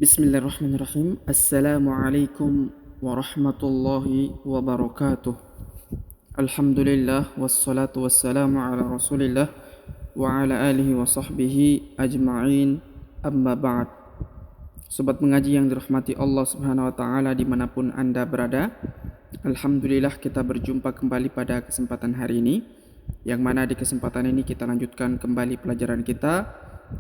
Bismillahirrahmanirrahim. Assalamualaikum warahmatullahi wabarakatuh. Alhamdulillah wassalatu wassalamu ala Rasulillah wa ala alihi wa sahbihi ajma'in. Amma ba'd. Sobat mengaji yang dirahmati Allah Subhanahu wa taala dimanapun Anda berada. Alhamdulillah kita berjumpa kembali pada kesempatan hari ini, yang mana di kesempatan ini kita lanjutkan kembali pelajaran kita,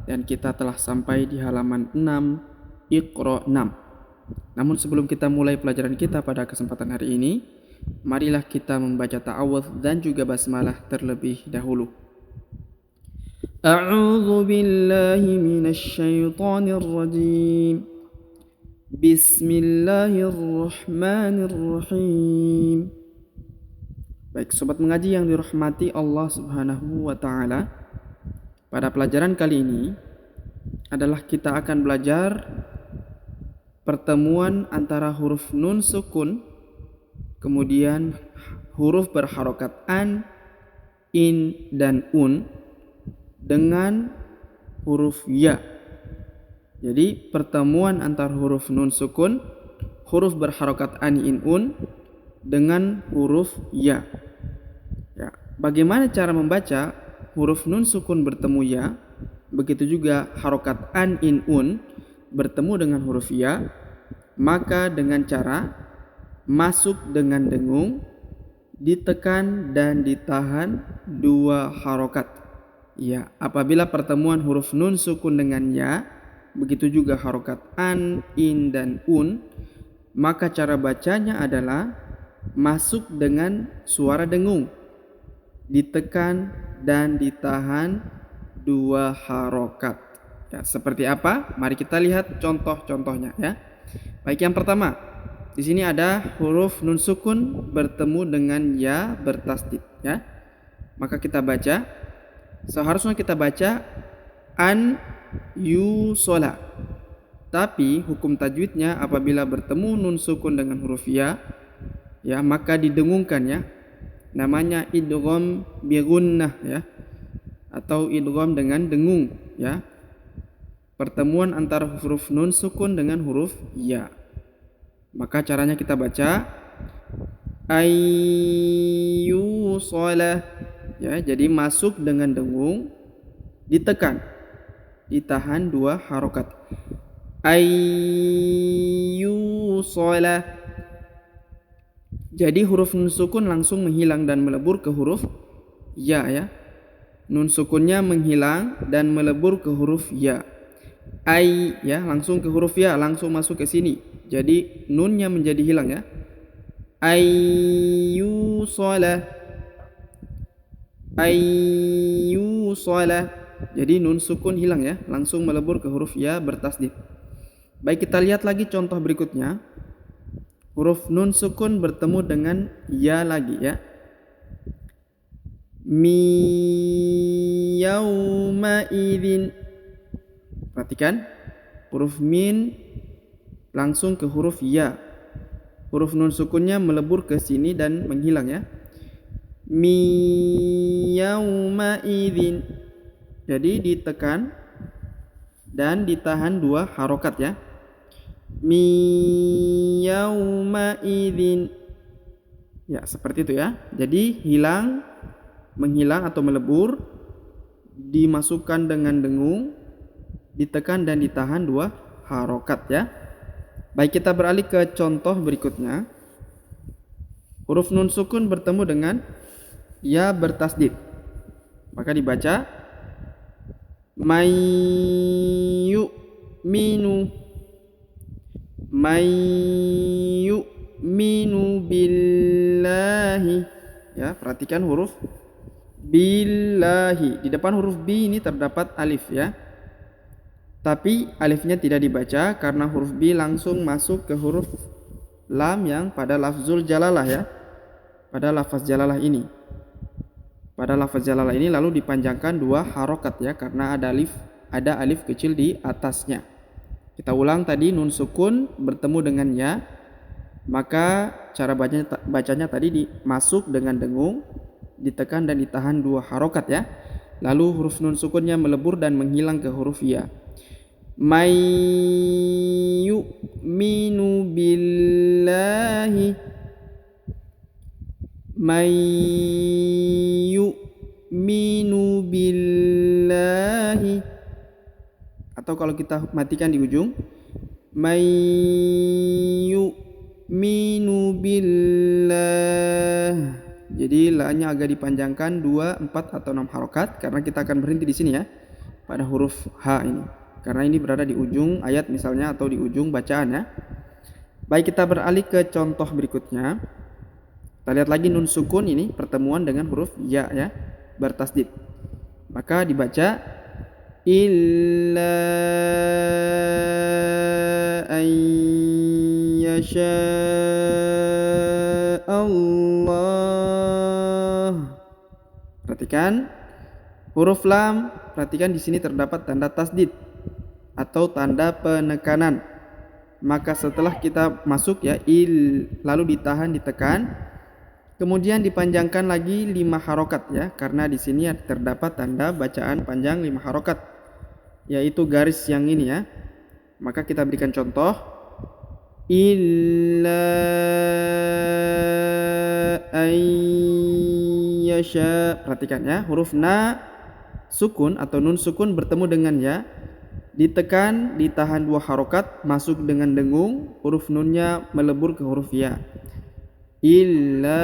dan kita telah sampai di halaman 6 Iqra 6. Namun sebelum kita mulai pelajaran kita pada kesempatan hari ini, marilah kita membaca ta'awudz dan juga basmalah terlebih dahulu. A'udzu billahi minasy syaithanir rajim. Bismillahirrahmanirrahim. Baik, sobat mengaji yang dirahmati Allah Subhanahu wa taala, pada pelajaran kali ini adalah kita akan belajar pertemuan antara huruf nun sukun, kemudian huruf berharokat an, in, dan un dengan huruf ya. Jadi pertemuan antara huruf nun sukun, huruf berharokat an, in, un dengan huruf ya. Bagaimana cara membaca huruf nun sukun bertemu ya? Begitu juga harokat an, in, un bertemu dengan huruf ya, maka dengan cara masuk dengan dengung, ditekan dan ditahan dua harokat. Ya, apabila pertemuan huruf nun sukun dengan ya, begitu juga harokat an, in, dan un, maka cara bacanya adalah masuk dengan suara dengung, ditekan dan ditahan dua harokat. Ya, seperti apa? Mari kita lihat contoh-contohnya ya. Baik, yang pertama, di sini ada huruf nun sukun bertemu dengan ya bertasdid ya. Maka kita baca, seharusnya kita baca an yusola. Tapi hukum tajwidnya apabila bertemu nun sukun dengan huruf ya, maka didengungkan ya. Namanya idgham bi gunnah ya, atau idgham dengan dengung ya. Pertemuan antara huruf nun sukun dengan huruf ya. Maka caranya kita baca ayyusolah ya, jadi masuk dengan dengung, ditekan, ditahan dua harokat. Ayyusolah. Jadi huruf nun sukun langsung menghilang dan melebur ke huruf ya ya. Nun sukunnya menghilang dan melebur ke huruf ya. Ai ya, langsung ke huruf ya, langsung masuk ke sini. Jadi nunnya menjadi hilang ya. Ayyusolah. Ayyusolah. Jadi nun sukun hilang ya, langsung melebur ke huruf ya bertasdid. Baik, kita lihat lagi contoh berikutnya. Huruf nun sukun bertemu dengan ya lagi ya. Mi yauma idzin. Perhatikan, huruf min langsung ke huruf ya. Huruf nun sukunnya melebur ke sini dan menghilang ya. Mi yauma idzin. Jadi ditekan dan ditahan dua harokat ya. Mi yauma idzin. Ya, seperti itu ya. Jadi hilang, menghilang atau melebur, dimasukkan dengan dengung, ditekan dan ditahan dua harokat ya. Baik, kita beralih ke contoh berikutnya. Huruf nun sukun bertemu dengan ya bertasdid. Maka dibaca mayyu'minu. Mayyu'minu billahi. Ya, perhatikan huruf billahi. Di depan huruf bi ini terdapat alif ya. Tapi alifnya tidak dibaca karena huruf bi langsung masuk ke huruf lam yang pada lafzul jalalah ya. Pada lafaz jalalah ini. Pada lafaz jalalah ini lalu dipanjangkan dua harokat ya, karena ada alif kecil di atasnya. Kita ulang tadi, nun sukun bertemu dengan ya. Maka cara bacanya tadi masuk dengan dengung, ditekan dan ditahan dua harokat ya. Lalu huruf nun sukunnya melebur dan menghilang ke huruf ya. may yu'minu billahi, may yu'minu billahi. Atau kalau kita matikan di ujung, may yu'minu billah. Jadi la-nya agak dipanjangkan 2, 4 atau 6 harokat karena kita akan berhenti di sini ya pada huruf H ini. Karena ini berada di ujung ayat misalnya atau di ujung bacaan ya. Baik, kita beralih ke contoh berikutnya. Kita lihat lagi nun sukun ini pertemuan dengan huruf ya ya bertasdid. Maka dibaca illa an yasha Allah. Perhatikan huruf lam, perhatikan di sini terdapat tanda tasdid atau tanda penekanan. Maka setelah kita masuk ya lalu ditahan, ditekan, kemudian dipanjangkan lagi 5 harokat ya, karena di sini terdapat tanda bacaan panjang 5 harokat, yaitu garis yang ini ya. Maka kita berikan contoh illa ayyasha. Perhatikan ya, huruf na sukun atau nun sukun bertemu dengan ya, ditekan, ditahan 2 harokat, masuk dengan dengung, huruf nunnya melebur ke huruf ya. Illa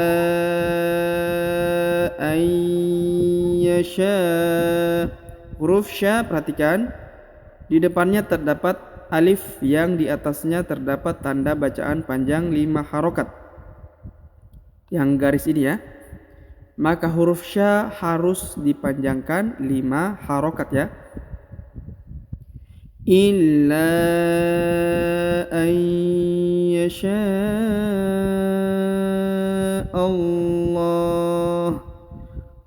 ayyasha. Huruf sya, perhatikan di depannya terdapat alif yang di atasnya terdapat tanda bacaan panjang 5 harokat yang garis ini ya. Maka huruf sya harus dipanjangkan 5 harokat ya. Illa ayyasha Allah.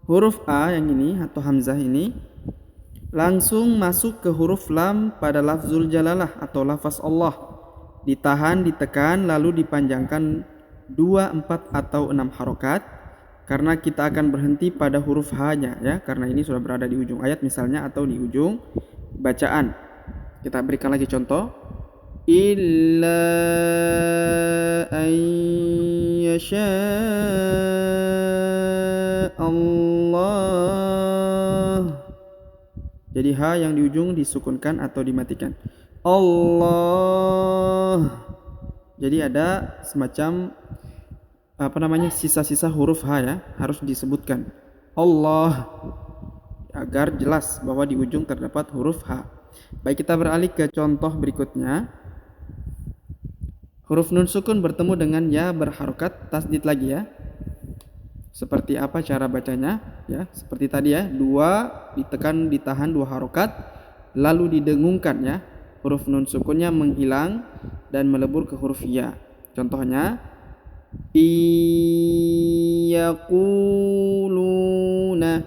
Huruf A yang ini atau hamzah ini langsung masuk ke huruf lam pada lafzul jalalah atau lafaz Allah. Ditahan, ditekan, lalu dipanjangkan 2, 4 atau 6 harokat karena kita akan berhenti pada huruf H-nya ya, karena ini sudah berada di ujung ayat misalnya atau di ujung bacaan. Kita berikan lagi contoh illa ayyasha Allah. Jadi H yang di ujung disukunkan atau dimatikan. Allah. Jadi ada semacam sisa-sisa huruf H ya, harus disebutkan Allah agar jelas bahwa di ujung terdapat huruf H. Baik, kita beralih ke contoh berikutnya. Huruf nun sukun bertemu dengan ya berharokat tasdid lagi ya. Seperti apa cara bacanya ya? Seperti tadi ya, 2 ditekan, ditahan 2 harokat, lalu didengungkan ya. Huruf nun sukunnya menghilang dan melebur ke huruf ya. Contohnya iyaquluna,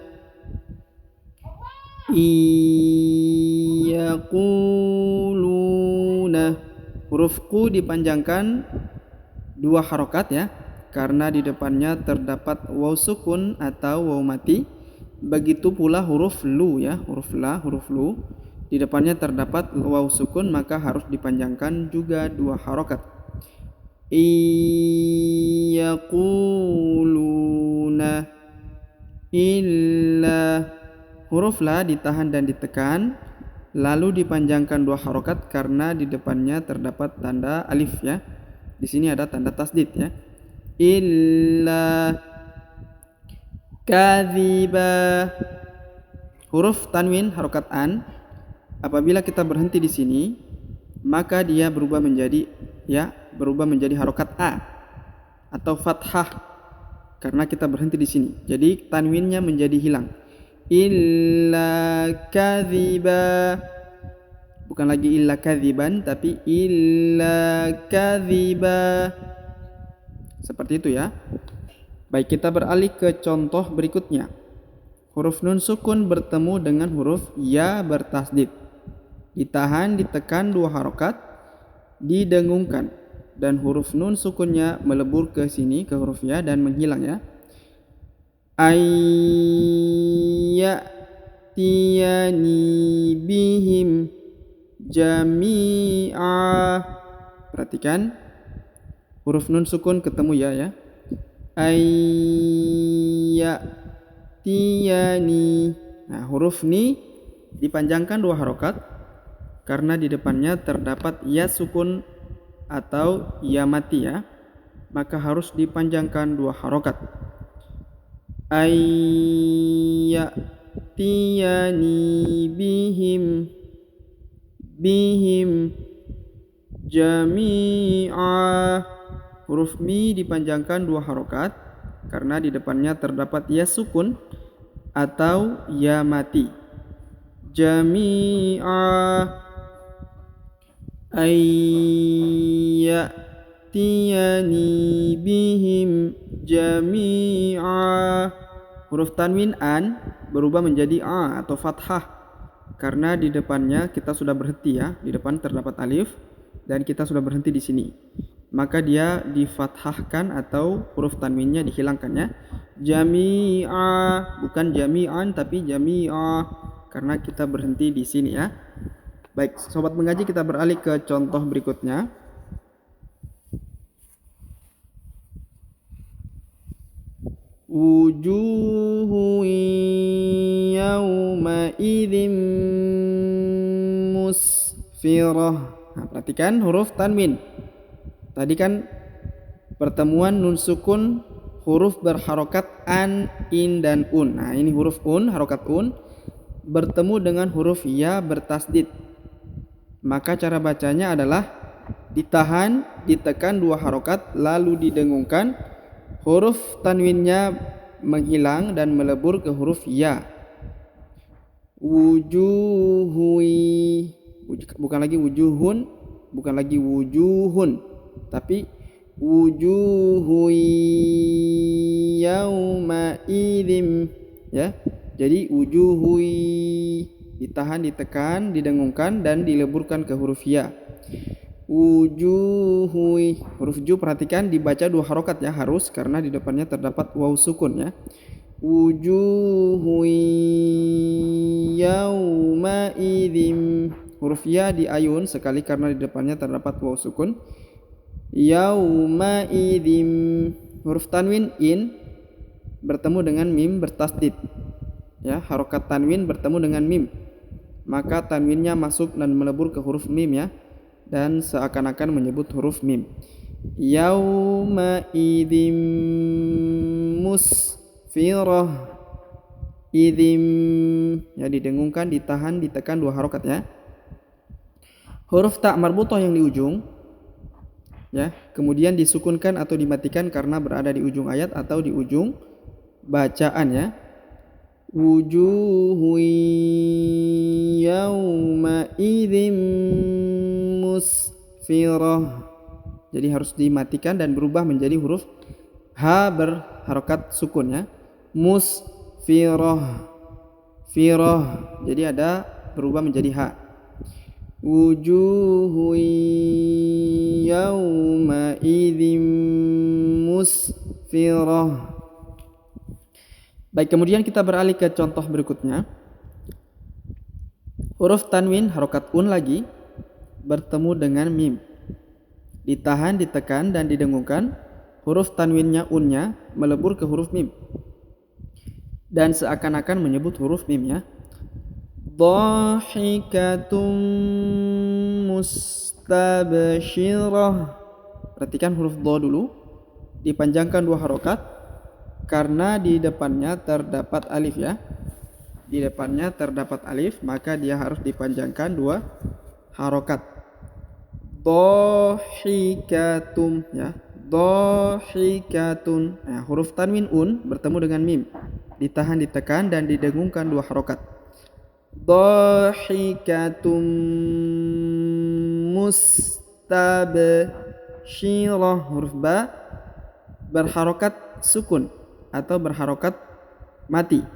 iyaquluna. Huruf ku dipanjangkan 2 harokat ya, karena di depannya terdapat waw sukun atau waw mati. Begitu pula huruf lu ya, huruf la, huruf lu. Di depannya terdapat waw sukun, maka harus dipanjangkan juga 2 harokat. Iyaquluna illa. Huruf la ditahan dan ditekan, lalu dipanjangkan 2 harokat karena di depannya terdapat tanda alif ya. Di sini ada tanda tasdid ya. Illa kadhiba. Huruf tanwin harokat an, apabila kita berhenti di sini, maka dia berubah menjadi harokat a atau fathah karena kita berhenti di sini. Jadi tanwinnya menjadi hilang. Illa kadhiba, bukan lagi illa kadhiban tapi illa kadhiba. Seperti itu ya. Baik, kita beralih ke contoh berikutnya. Huruf nun sukun bertemu dengan huruf ya bertasdid. Ditahan, ditekan 2 harokat, didengungkan, dan huruf nun sukunnya melebur ke sini ke huruf ya dan menghilang ya. Ayyatiyani bihim jami'a. Perhatikan huruf nun sukun ketemu ya. Ayyatiyani. Nah, huruf ni dipanjangkan 2 harokat karena di depannya terdapat ya sukun atau ya mati ya. Maka harus dipanjangkan 2 harokat. Ayyatiyani bihim jami'a. Huruf mi dipanjangkan 2 harokat karena di depannya terdapat ya sukun atau ya mati. Jami'a. Ayyatiyani bihim jami'a. Huruf tanwin an berubah menjadi a atau fathah karena di depannya kita sudah berhenti ya. Di depan terdapat alif dan kita sudah berhenti di sini. Maka dia difathahkan atau huruf tanwinnya dihilangkan ya. Jami'a, bukan jami'an tapi jami'a karena kita berhenti di sini ya. Baik, sobat mengaji, kita beralih ke contoh berikutnya. Wujuhu yawma idzin musfirah. Nah, perhatikan huruf tanwin. Tadi kan pertemuan nun sukun huruf berharokat an, in, dan un. Nah, ini huruf un, harokat un bertemu dengan huruf ya bertasdid. Maka cara bacanya adalah ditahan, ditekan 2 harokat, lalu didengungkan. Huruf tanwinnya menghilang dan melebur ke huruf ya. Wujuhui, bukan lagi wujuhun, bukan lagi wujuhun, tapi wujuhui yauma idzin ya. Jadi wujuhui ditahan, ditekan, didengungkan dan dileburkan ke huruf ya. Wujuhui, huruf ju perhatikan dibaca 2 harokat ya, harus karena di depannya terdapat waw sukun ya. Wujuhui yauma idzin. Huruf ya diayun sekali karena di depannya terdapat waw sukun. Yauma idzin. Huruf tanwin in bertemu dengan mim bertasdid ya, harokat tanwin bertemu dengan mim, maka tanwinnya masuk dan melebur ke huruf mim ya, dan seakan-akan menyebut huruf mim. Yauma idzin musfirah. Idzin ya, didengungkan, ditahan, ditekan 2 harokat ya. Huruf ta marbutah yang di ujung ya, kemudian disukunkan atau dimatikan karena berada di ujung ayat atau di ujung bacaan ya. Wujuhu yauma idzin musfirah. Jadi harus dimatikan dan berubah menjadi huruf ha berharokat sukun ya. Musfirah. Firah. Jadi ada berubah menjadi ha. Wujuhu yauma idzin musfirah. Baik, kemudian kita beralih ke contoh berikutnya. Huruf tanwin harokat un lagi bertemu dengan mim. Ditahan, ditekan, dan didengungkan. Huruf tanwinnya unnya melebur ke huruf mim dan seakan-akan menyebut huruf mim ya. Dhahikatum mustabshirah. Perhatikan huruf dha dulu dipanjangkan 2 harokat karena di depannya terdapat alif ya. Di depannya terdapat alif, maka dia harus dipanjangkan 2 harokat. Dhahikatum ya. Dhahikatun. Nah, huruf tanwin un bertemu dengan mim. Ditahan, ditekan, dan didengungkan 2 harokat. Dhahikatum mustabshirah. Huruf ba berharokat sukun atau berharokat mati.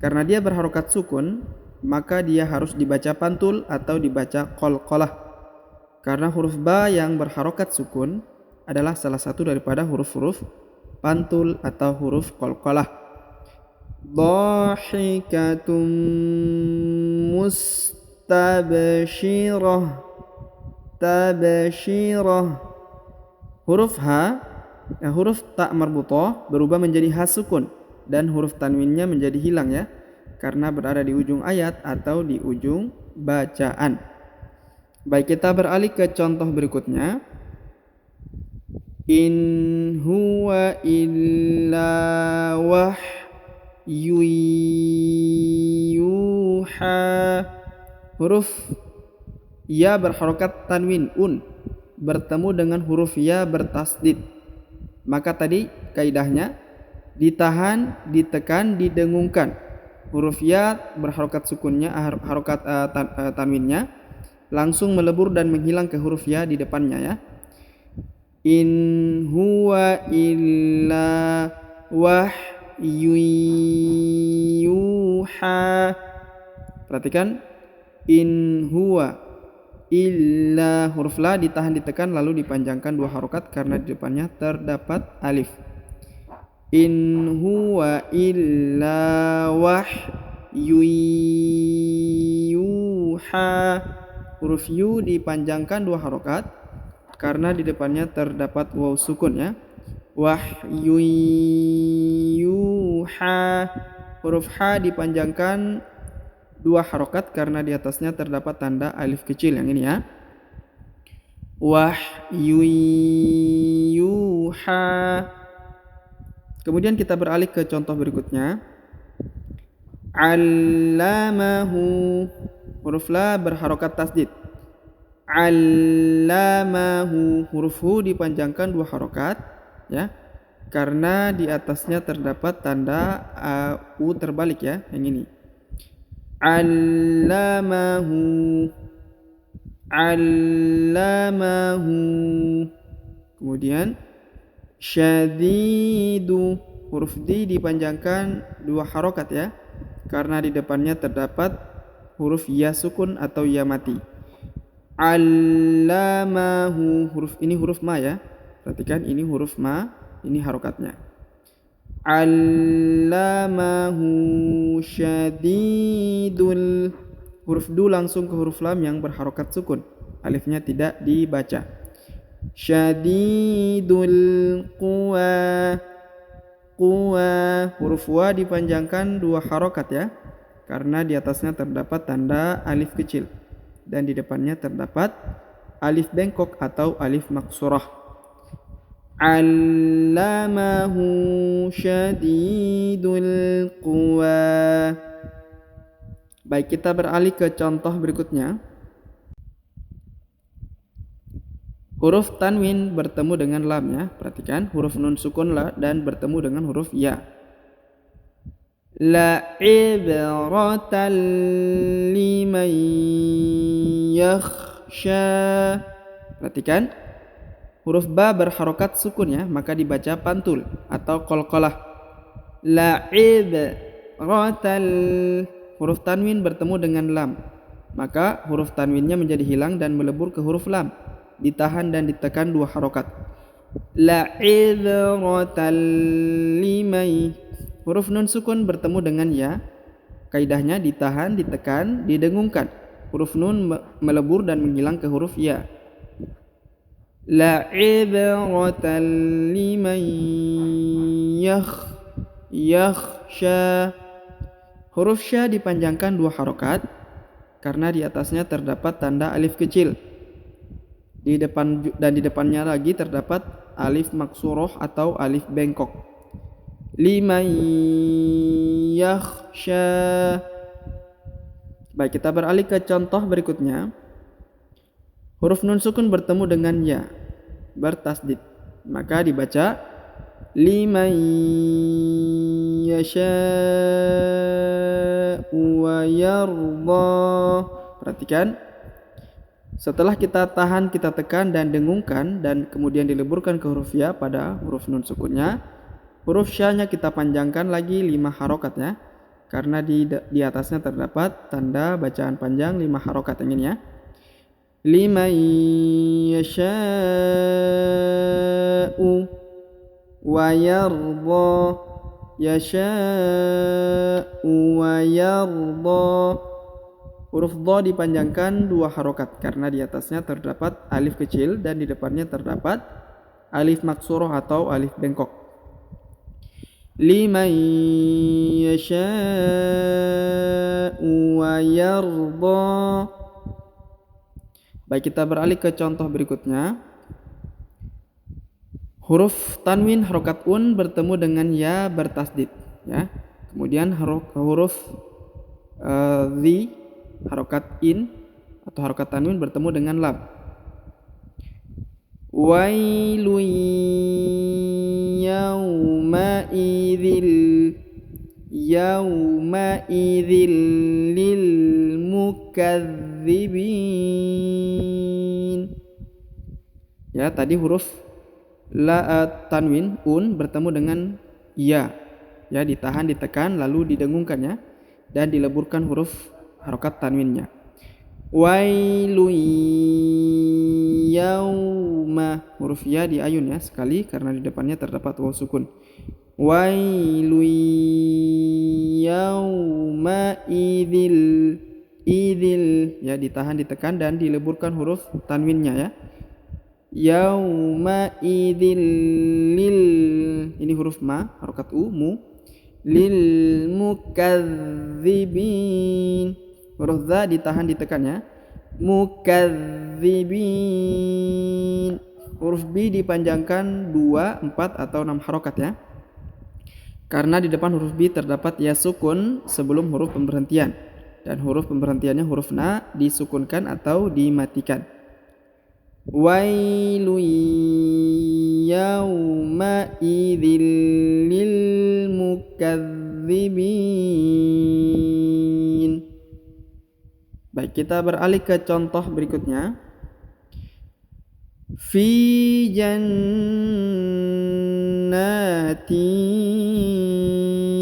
Karena dia berharokat sukun, maka dia harus dibaca pantul atau dibaca qalqalah. Karena huruf ba yang berharokat sukun adalah salah satu daripada huruf-huruf pantul atau huruf qalqalah. Dhahikatum tabsyirah, tabsyirah. Huruf H, huruf ta marbutah berubah menjadi H sukun dan huruf tanwinnya menjadi hilang ya, karena berada di ujung ayat atau di ujung bacaan. Baik, kita beralih ke contoh berikutnya. In huwa illa wahyu yuha. Huruf ya berharokat tanwin bertemu dengan huruf ya bertasdid. Maka tadi kaidahnya ditahan, ditekan, didengungkan. Huruf ya berharokat sukunnya, harokat tanwinnya langsung melebur dan menghilang ke huruf ya di depannya ya. In huwa illa wahyu yuha. Perhatikan, in huwa illa, huruf la ditahan ditekan lalu dipanjangkan 2 harokat karena di depannya terdapat alif. In huwa illa wahyu yuha. Huruf yu dipanjangkan 2 harokat karena di depannya terdapat waw sukun ya. Wahyu yuha. Huruf ha dipanjangkan 2 harokat karena di atasnya terdapat tanda alif kecil yang ini ya. Wahyu yuha. Kemudian kita beralih ke contoh berikutnya. Allamahu. Huruf la berharokat tasdid. Allamahu. Huruf hu dipanjangkan 2 harokat ya, karena di atasnya terdapat tanda u terbalik ya, yang ini. Allamahu, allamahu. Kemudian syadidu. Huruf di dipanjangkan 2 harokat ya, karena di depannya terdapat huruf ya sukun atau ya mati. Allamahu. Huruf ini huruf ma ya. Perhatikan, ini huruf ma, ini harokatnya. Allamahu syadidul. Huruf du langsung ke huruf lam yang berharokat sukun, alifnya tidak dibaca. Syadidul quwa. Quwa. Huruf wa dipanjangkan 2 harokat ya, karena di atasnya terdapat tanda alif kecil dan di depannya terdapat alif bengkok atau alif maksurah. Allamahu syadidul quwa. Baik, kita beralih ke contoh berikutnya. Huruf tanwin bertemu dengan lam ya. Perhatikan, huruf nun sukun la dan bertemu dengan huruf ya. La ibratan liman yakhsha. Perhatikan, huruf ba berharokat sukun ya, maka dibaca pantul atau qalqalah. La ibratan. Huruf tanwin bertemu dengan lam, maka huruf tanwinnya menjadi hilang dan melebur ke huruf lam, ditahan dan ditekan 2 harokat. La ibratan liman. Huruf nun sukun bertemu dengan ya, kaidahnya ditahan, ditekan, didengungkan. Huruf nun melebur dan menghilang ke huruf ya. La ibratan liman yakhsha. Huruf sya dipanjangkan 2 harokat karena di atasnya terdapat tanda alif kecil. Di depan dan di depannya lagi terdapat alif maksuroh atau alif bengkok. Liman yakhsha. Baik, kita beralih ke contoh berikutnya. Huruf nun sukun bertemu dengan ya bertasdid, maka dibaca liman yasha'u wa yarda. Perhatikan, setelah kita tahan, kita tekan dan dengungkan dan kemudian dileburkan ke huruf ya pada huruf nun sukunnya, huruf sya-nya kita panjangkan lagi 5 harokatnya karena di atasnya terdapat tanda bacaan panjang 5 harokat yang ini ya. Liman yasha'u wa yarda. Yasha'u wa yarda. Huruf dha dipanjangkan 2 harokat karena di atasnya terdapat alif kecil dan di depannya terdapat alif maksurah atau alif bengkok. Liman yasha'u wa yarda. Baik, kita beralih ke contoh berikutnya. Huruf tanwin harokat bertemu dengan ya bertasdid, ya. Kemudian huruf zi harokat in atau harokat tanwin bertemu dengan lam. Wailun yawma lil mukadzibin. Ya, tadi huruf la tanwin bertemu dengan ya. Ya, ditahan, ditekan, lalu didengungkan, ya, dan dileburkan huruf harokat tanwinnya. Wailun yauma, huruf ya diayun, ya, sekali karena di depannya terdapat waw sukun. Wailun yauma idil, ya, ditahan, ditekan, dan dileburkan huruf tanwinnya, ya. Yauma idil lil, ini huruf ma harokat mu, lil mukadzibin, huruf za ditahan, ditekan, ya. Mukadzibin. Huruf b dipanjangkan 2, 4 atau 6 harokat, ya, karena di depan huruf b terdapat ya sukun sebelum huruf pemberhentian, dan huruf pemberhentiannya huruf na disukunkan atau dimatikan. Wailun yauma idzil lil mukadzibin. Baik, kita beralih ke contoh berikutnya. Fi jannatin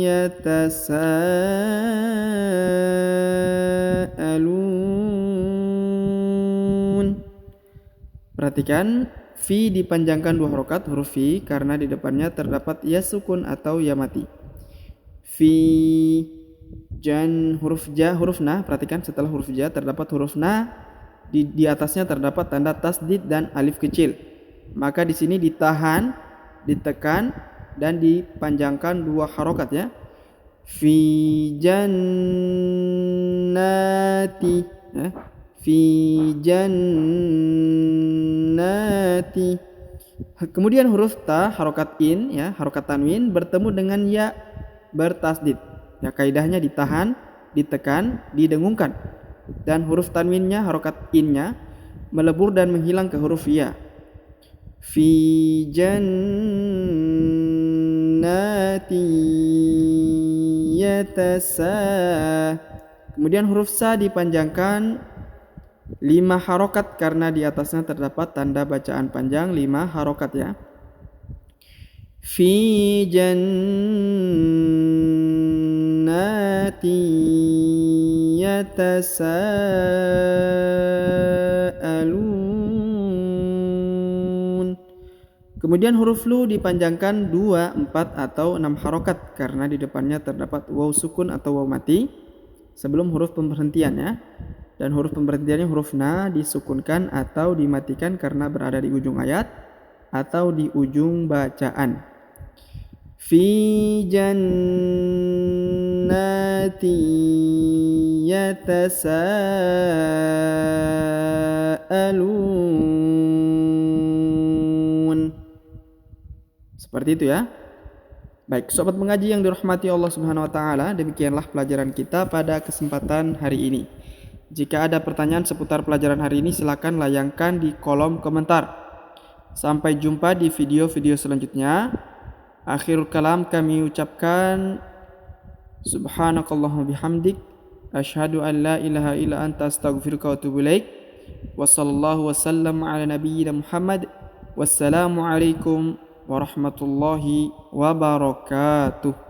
yatasaalun. Perhatikan, fi dipanjangkan 2 harokat huruf fi karena di depannya terdapat ya sukun atau ya mati. Fi jan, huruf ja, huruf na. Perhatikan, setelah huruf ja terdapat huruf na, di atasnya terdapat tanda tasdid dan alif kecil. Maka di sini ditahan, ditekan, dan dipanjangkan 2 harokat, ya. Fi jannati, ya. Fi jannati. Kemudian huruf ta harokat in, ya, harokat tanwin bertemu dengan ya bertasdid. Ya, kaidahnya ditahan, ditekan, didengungkan, dan huruf tanwinnya harokat innya melebur dan menghilang ke huruf ya. Fi jannati yatasa. Kemudian huruf sa dipanjangkan 5 harokat karena di atasnya terdapat tanda bacaan panjang 5 harokat, ya. Fi jannati yatasaalun. Kemudian huruf lu dipanjangkan 2, 4 atau 6 harokat karena di depannya terdapat waw sukun atau waw mati sebelum huruf pemberhentian, ya. Dan huruf pemberhentiannya huruf na disukunkan atau dimatikan karena berada di ujung ayat atau di ujung bacaan. Fi jannati yatasaalun. Seperti itu, ya. Baik, sobat mengaji yang dirahmati Allah Subhanahu wa taala, demikianlah pelajaran kita pada kesempatan hari ini. Jika ada pertanyaan seputar pelajaran hari ini, silakan layangkan di kolom komentar. Sampai jumpa di video-video selanjutnya. Akhirul kalam kami ucapkan subhanakallahumma bihamdik asyhadu an la ilaha illa anta astaghfiruka wa atubu ilaik. Wassallallahu wasallam ala nabiyyina Muhammad. Wassalamu alaikum warahmatullahi wabarakatuh.